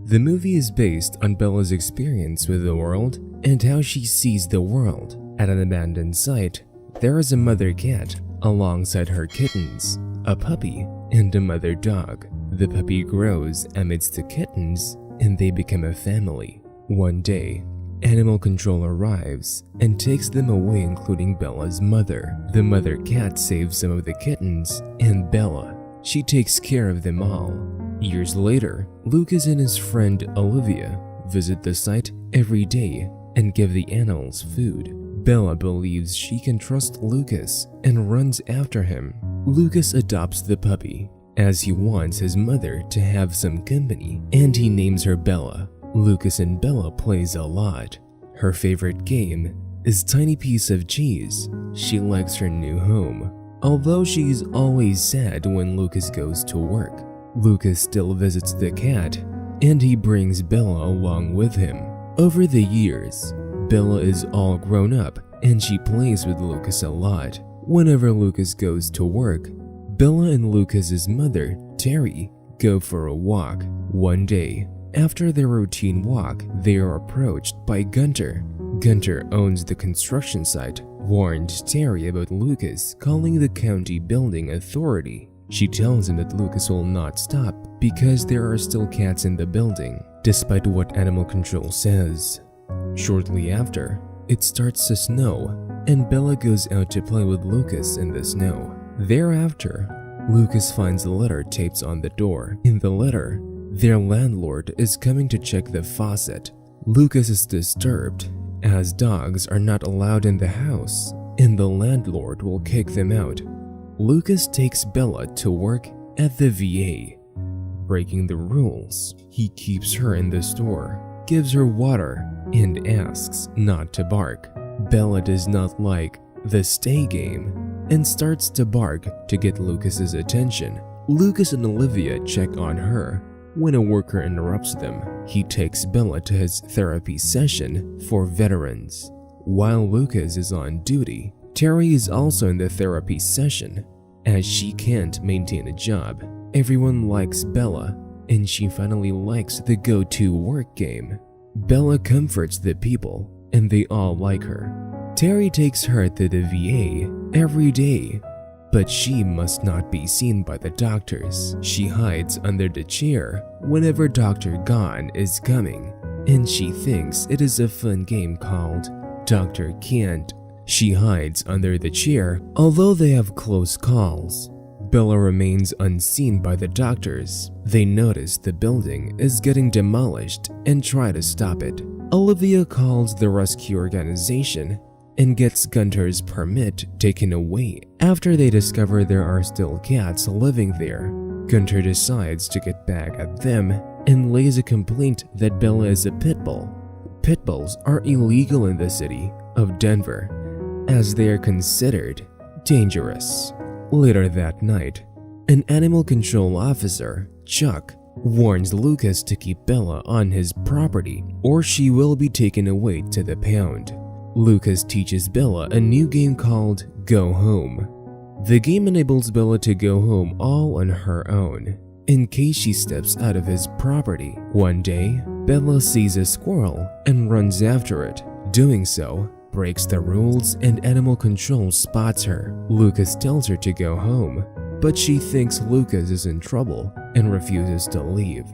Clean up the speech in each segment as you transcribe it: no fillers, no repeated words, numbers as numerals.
The movie is based on Bella's experience with the world and how she sees the world. At an abandoned site, there is a mother cat alongside her kittens, a puppy, and a mother dog. The puppy grows amidst the kittens and they become a family. One day, animal control arrives and takes them away, including Bella's mother. The mother cat saves some of the kittens and Bella. She takes care of them all. Years later, Lucas and his friend Olivia visit the site every day and give the animals food. Bella believes she can trust Lucas and runs after him. Lucas adopts the puppy as he wants his mother to have some company, and he names her Bella. Lucas and Bella plays a lot. Her favorite game is Tiny Piece of Cheese. She likes her new home, although she's always sad when Lucas goes to work. Lucas still visits the cat, and he brings Bella along with him. Over the years, Bella is all grown up and she plays with Lucas a lot. Whenever Lucas goes to work, Bella and Lucas's mother, Terry, go for a walk. One day, after their routine walk, they are approached by Gunter. Gunter owns the construction site, warned Terry about Lucas calling the county building authority. She tells him that Lucas will not stop because there are still cats in the building, despite what animal control says. Shortly after, it starts to snow, and Bella goes out to play with Lucas in the snow. Thereafter, Lucas finds a letter taped on the door. In the letter, their landlord is coming to check the faucet. Lucas is disturbed, as dogs are not allowed in the house, and the landlord will kick them out. Lucas takes Bella to work at the VA. Breaking the rules, he keeps her in the store, gives her water, and asks not to bark. Bella does not like the stay game and starts to bark to get Lucas's attention. Lucas and Olivia check on her when a worker interrupts them. He takes Bella to his therapy session for veterans. While Lucas is on duty, Terry is also in the therapy session as she can't maintain a job. Everyone likes Bella, and she finally likes the go-to work game. Bella comforts the people, and they all like her. Terry takes her to the VA every day, but she must not be seen by the doctors. She hides under the chair whenever Dr. Gon is coming, and she thinks it is a fun game called Dr. Can't. She hides under the chair, although they have close calls. Bella remains unseen by the doctors. They notice the building is getting demolished and try to stop it. Olivia calls the rescue organization and gets Gunter's permit taken away after they discover there are still cats living there. Gunter decides to get back at them and lays a complaint that Bella is a pit bull. Pit bulls are illegal in the city of Denver as they are considered dangerous. Later that night, an animal control officer, Chuck, warns Lucas to keep Bella on his property or she will be taken away to the pound. Lucas teaches Bella a new game called Go Home. The game enables Bella to go home all on her own, in case she steps out of his property. One day, Bella sees a squirrel and runs after it. Doing so breaks the rules and animal control spots her. Lucas tells her to go home, but she thinks Lucas is in trouble and refuses to leave.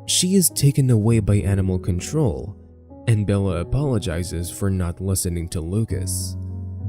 She is taken away by animal control, and Bella apologizes for not listening to Lucas.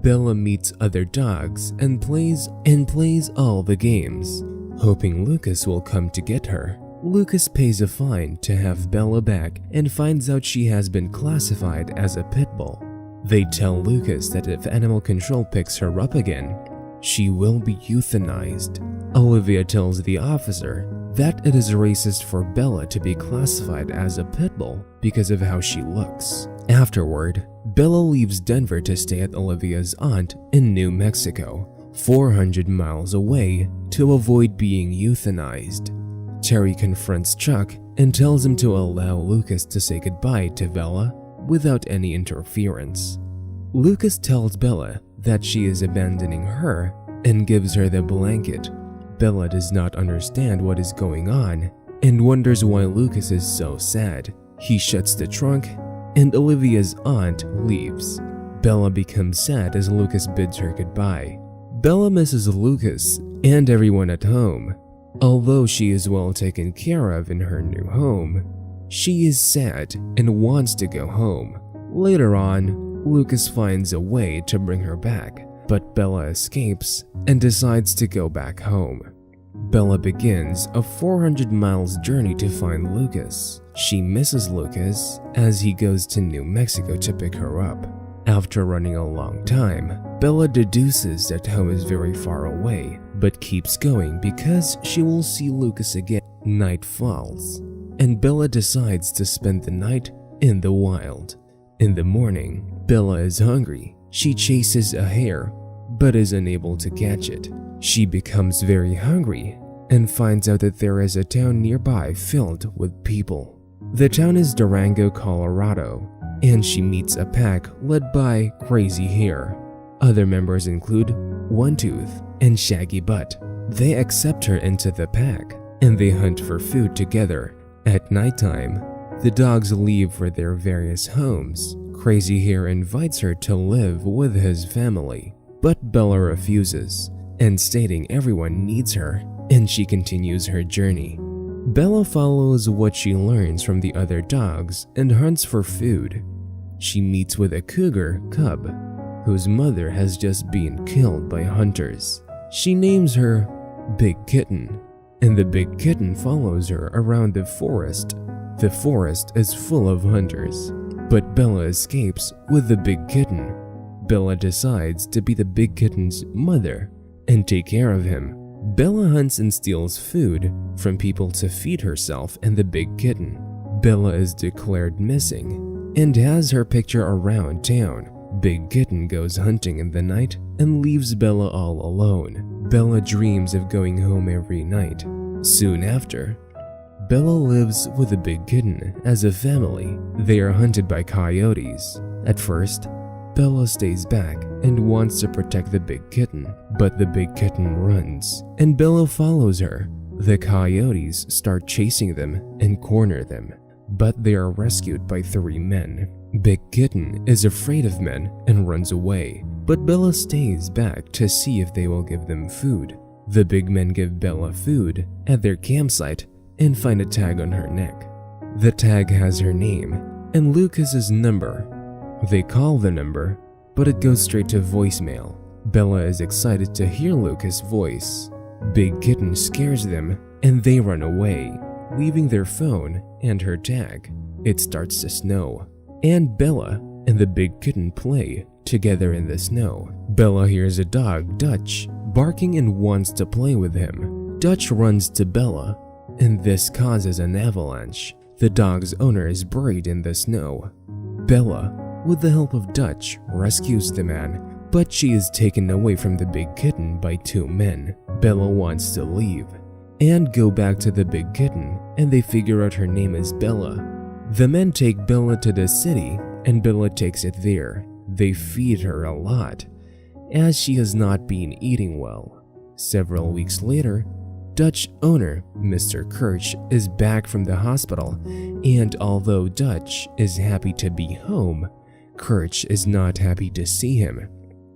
Bella meets other dogs and plays all the games, hoping Lucas will come to get her. Lucas pays a fine to have Bella back and finds out she has been classified as a pit bull. They tell Lucas that if animal control picks her up again, she will be euthanized. Olivia tells the officer that it is racist for Bella to be classified as a pit bull because of how she looks. Afterward, Bella leaves Denver to stay at Olivia's aunt in New Mexico, 400 miles away, to avoid being euthanized. Terry confronts Chuck and tells him to allow Lucas to say goodbye to Bella without any interference. Lucas tells Bella that she is abandoning her and gives her the blanket. Bella does not understand what is going on and wonders why Lucas is so sad. He shuts the trunk, and Olivia's aunt leaves. Bella becomes sad as Lucas bids her goodbye. Bella misses Lucas and everyone at home. Although she is well taken care of in her new home, she is sad and wants to go home. Later on, Lucas finds a way to bring her back, but Bella escapes and decides to go back home. Bella begins a 400 miles journey to find Lucas. She misses Lucas as he goes to New Mexico to pick her up. After running a long time, Bella deduces that home is very far away, but keeps going because she will see Lucas again. Night falls, and Bella decides to spend the night in the wild. In the morning, Bella is hungry. She chases a hare, but is unable to catch it. She becomes very hungry and finds out that there is a town nearby filled with people. The town is Durango, Colorado, and she meets a pack led by Crazy Hair. Other members include One Tooth and Shaggy Butt. They accept her into the pack, and they hunt for food together. At nighttime, the dogs leave for their various homes. Crazy Hair invites her to live with his family, but Bella refuses, and stating everyone needs her, and she continues her journey. Bella follows what she learns from the other dogs and hunts for food. She meets with a cougar cub, whose mother has just been killed by hunters. She names her Big Kitten, and the big kitten follows her around the forest. The forest is full of hunters, but Bella escapes with the big kitten. Bella decides to be the big kitten's mother and take care of him. Bella hunts and steals food from people to feed herself and the big kitten. Bella is declared missing and has her picture around town. Big Kitten goes hunting in the night and leaves Bella all alone. Bella dreams of going home every night. Soon after, Bella lives with the Big Kitten as a family. They are hunted by coyotes. At first, Bella stays back and wants to protect the Big Kitten, but the Big Kitten runs, and Bella follows her. The coyotes start chasing them and corner them, but they are rescued by 3 men. Big Kitten is afraid of men and runs away, but Bella stays back to see if they will give them food. The big men give Bella food at their campsite and find a tag on her neck. The tag has her name and Lucas's number. They call the number, but it goes straight to voicemail. Bella is excited to hear Lucas' voice. Big Kitten scares them and they run away, leaving their phone and her tag. It starts to snow, and Bella and the Big Kitten play together in the snow. Bella hears a dog, Dutch, barking and wants to play with him. Dutch runs to Bella, and this causes an avalanche. The dog's owner is buried in the snow. Bella, with the help of Dutch, rescues the man, but she is taken away from the Big Kitten by 2 men. Bella wants to leave and go back to the Big Kitten, and they figure out her name is Bella. The men take Bella to the city, and Bella takes it there. They feed her a lot, as she has not been eating well. Several weeks later, Dutch owner Mr. Kirch is back from the hospital, and although Dutch is happy to be home, Kirch is not happy to see him.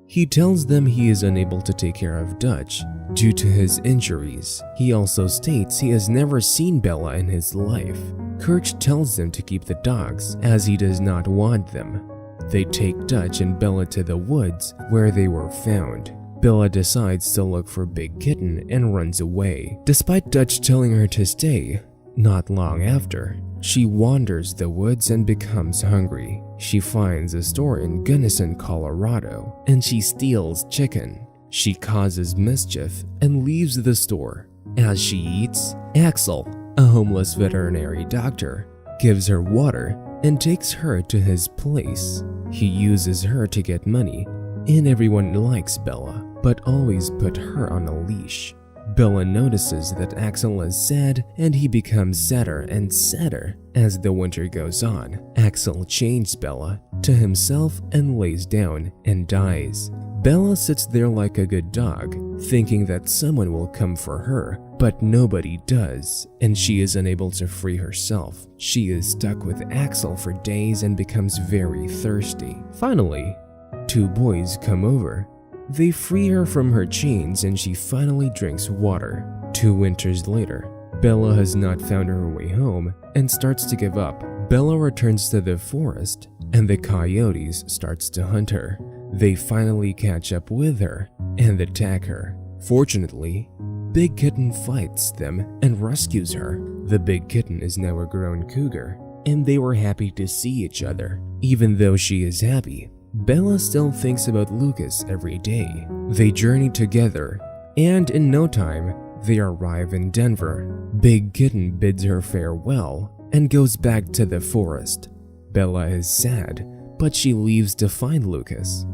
He tells them he is unable to take care of Dutch due to his injuries. He also states he has never seen Bella in his life. Kirch tells them to keep the dogs as he does not want them. They take Dutch and Bella to the woods where they were found. Bella decides to look for Big Kitten and runs away, despite Dutch telling her to stay. Not long after, she wanders the woods and becomes hungry. She finds a store in Gunnison, Colorado, and she steals chicken. She causes mischief and leaves the store. As she eats, Axel, a homeless veterinary doctor, gives her water and takes her to his place. He uses her to get money, and everyone likes Bella, but always put her on a leash. Bella notices that Axel is sad, and he becomes sadder and sadder as the winter goes on. Axel chains Bella to himself and lays down and dies. Bella sits there like a good dog, thinking that someone will come for her, but nobody does, and she is unable to free herself. She is stuck with Axel for days and becomes very thirsty. Finally, two boys come over. They free her from her chains and she finally drinks water. 2 winters later, Bella has not found her way home and starts to give up. Bella returns to the forest and the coyotes starts to hunt her. They finally catch up with her and attack her. Fortunately, Big Kitten fights them and rescues her. The big kitten is now a grown cougar and they were happy to see each other. Even though she is happy, Bella still thinks about Lucas every day. They journey together, and in no time, they arrive in Denver. Big Kitten bids her farewell and goes back to the forest. Bella is sad, but she leaves to find Lucas.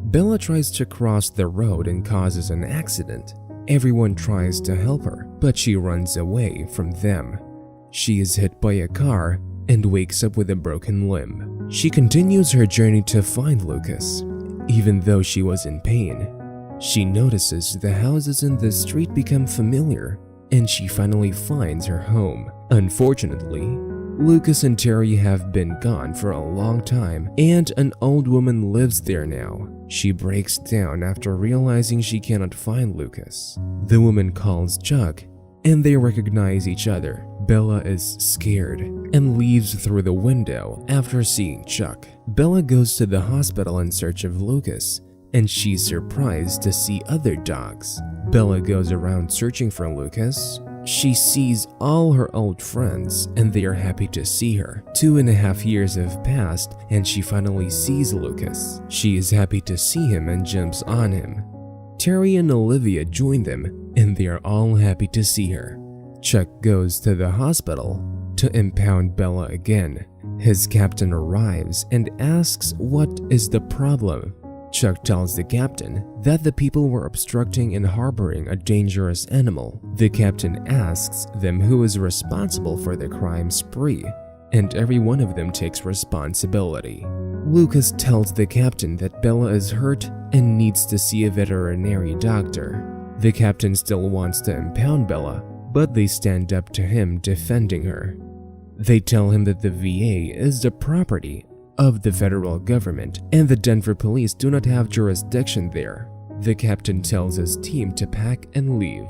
Bella tries to cross the road and causes an accident. Everyone tries to help her, but she runs away from them. She is hit by a car and wakes up with a broken limb. She continues her journey to find Lucas. Even though she was in pain, she notices the houses in the street become familiar, and she finally finds her home. Unfortunately, Lucas and Terry have been gone for a long time, and an old woman lives there now. She breaks down after realizing she cannot find Lucas. The woman calls Chuck, and they recognize each other. Bella is scared and leaves through the window after seeing Chuck. Bella goes to the hospital in search of Lucas, and she's surprised to see other dogs. Bella goes around searching for Lucas. She sees all her old friends and they are happy to see her. 2.5 years have passed and she finally sees Lucas. She is happy to see him and jumps on him. Terry and Olivia join them and they are all happy to see her. Chuck goes to the hospital to impound Bella again. His captain arrives and asks what is the problem. Chuck tells the captain that the people were obstructing and harboring a dangerous animal. The captain asks them who is responsible for the crime spree, and every one of them takes responsibility. Lucas tells the captain that Bella is hurt and needs to see a veterinary doctor. The captain still wants to impound Bella, but they stand up to him defending her. They tell him that the VA is the property of the federal government and the Denver police do not have jurisdiction there. The captain tells his team to pack and leave,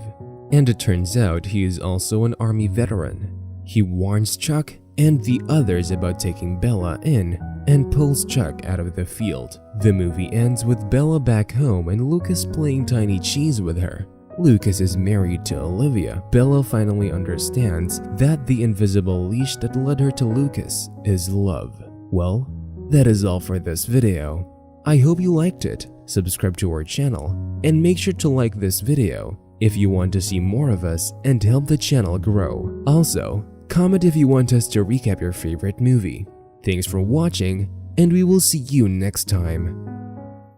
and it turns out he is also an army veteran. He warns Chuck and the others about taking Bella in and pulls Chuck out of the field. The movie ends with Bella back home and Lucas playing tiny cheese with her. Lucas is married to Olivia. Bella finally understands that the invisible leash that led her to Lucas is love. Well, that is all for this video. I hope you liked it. Subscribe to our channel and make sure to like this video if you want to see more of us and help the channel grow. Also, comment if you want us to recap your favorite movie. Thanks for watching and we will see you next time.